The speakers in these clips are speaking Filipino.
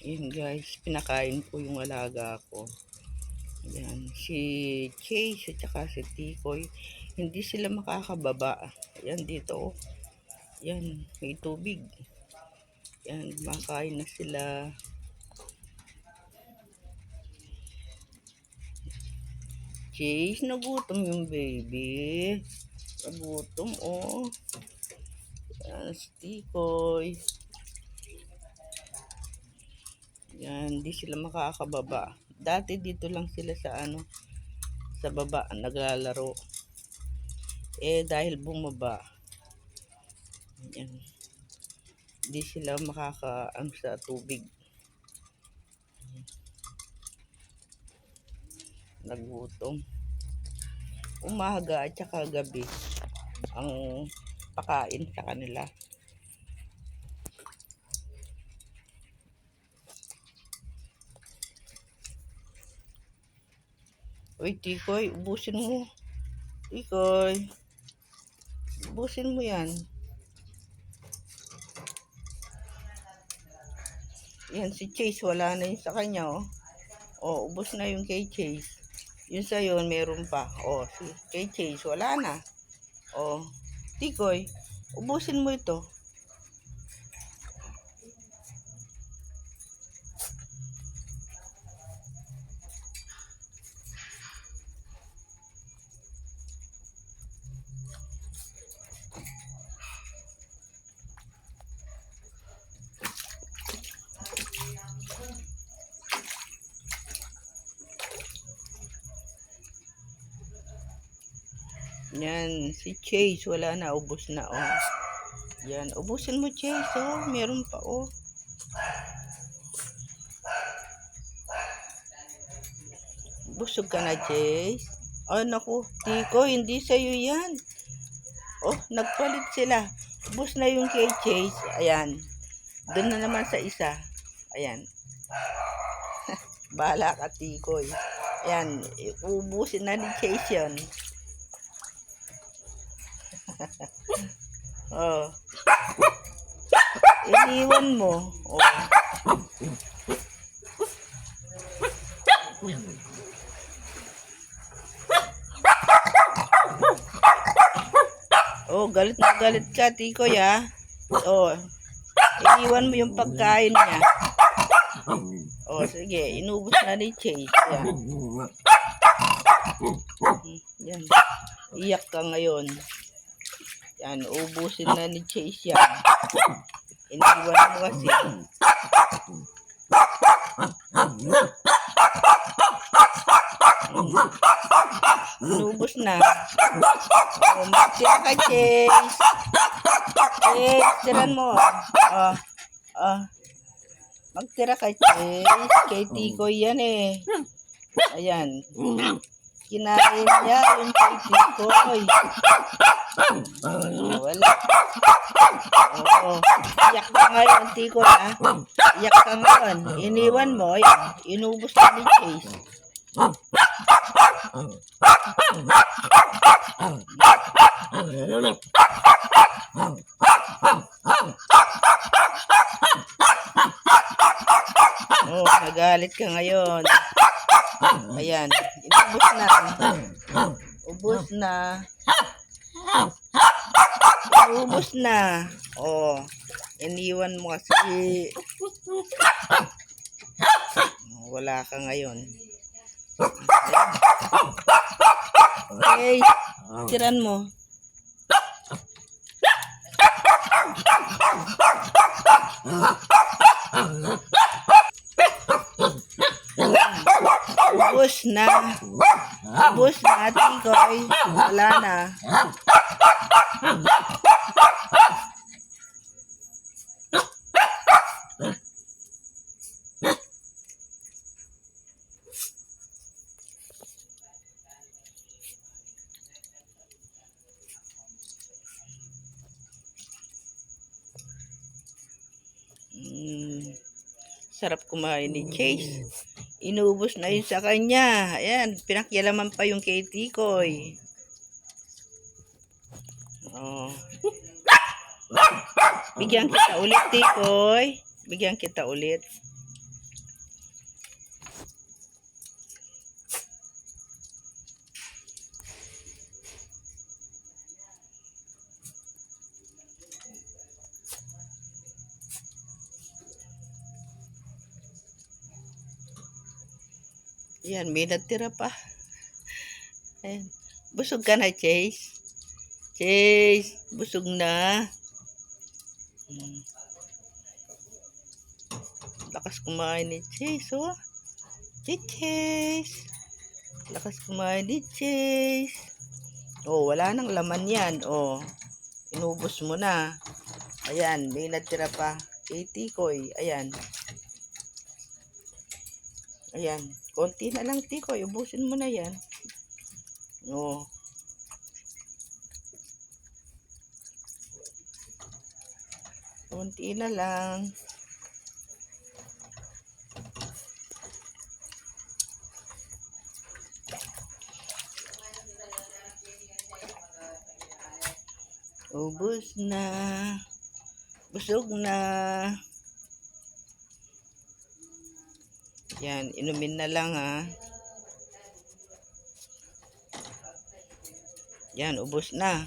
Ayan guys, pinakain ko yung alaga ko. Ayan, si Chase at saka si Tikoy. Hindi sila makakababa. Ayan dito oh. Ayan, may tubig. Ayan, makain na sila. Chase, nagutom yung baby. Nagutom oh. Ayan, si Tikoy. Yan, hindi sila makakababa. Dati dito lang sila sa sa baba naglalaro. Dahil bumaba, yan, hindi sila sa tubig. Nagutom. Umaga at saka gabi ang pakain sa kanila. Uy, Tikoy, ubusin mo. Tikoy, ubusin mo yan. Yan, si Chase, wala na yun sa kanya, oh. Oh, ubos na yung kay Chase. Yun sa'yo, meron pa. Oh, si kay Chase, wala na. Oh, Tikoy, ubusin mo ito. Yan, si Chase, wala na, ubos na, oh. Yan, ubusin mo, Chase, oh. Meron pa, oh. Busog ka na, Chase. Oh, naku, Tiko, hindi sa'yo yan. Oh, nagpalit sila. Ubos na yung kay Chase. Ayan. Doon na naman sa isa. Ayan. Bahala ka, Tiko. Ayan, ubusin na ni Chase yan. Oh. Iniwan mo. Oh. Oh, galit na galit ka, Tikoy, ha? Oh, iniwan mo yung pagkain niya. Oh, sige, inubos na ni Chase. Yan. Yan. Iyak ka ngayon. Yan, ubusin na ni Chase yan. Iniwan mo kasi. Inubos na. Oh, magtira ka, Chase. Chase, tiran mo. Magtira ka, Chase. Kay Tikoy yan eh. Ayan. Kinain niya yung kay Tikoy. Wala. Oo. Iyak ka ngayon, Tikoy, ha? Iyak ka ngayon. Iniwan mo. Ayan. Inubos na ni Chase. Oh, nagalit ka ngayon. Ayan, inubos na. Ubos na. Ubos na. Oh, iniwan mo kasi. Wala ka ngayon. Okay, tiran mo. Ubus na. Ubus na, Tikoy. Wala na. Sarap kumain ni Chase. Inubos na yun sa kanya. Ayan, pinakyalaman pa yung kay Tikoy. Oh. Bigyan kita ulit, Tikoy. Bigyan kita ulit. Yan, may natira pa. Ayan. Busog ka na, Chase? Chase, busog na. Hmm. Lakas kumain ni Chase, oh. Chase. Lakas kumain ni Chase. Oh, wala nang laman yan. Oh, inubos mo na. Ayan, may natira pa. Kay Tikoy. Ayan. Ayan. Konti na lang, Tikoy. Ubusin mo na yan. Oh. Konti na lang. Ubus na. Busog na. Yan, inumin na lang ha. Yan, ubos na.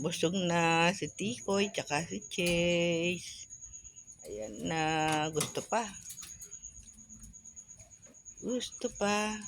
Busog na si Tikoy tsaka si Chase. Ayan na, gusto pa. Gusto pa.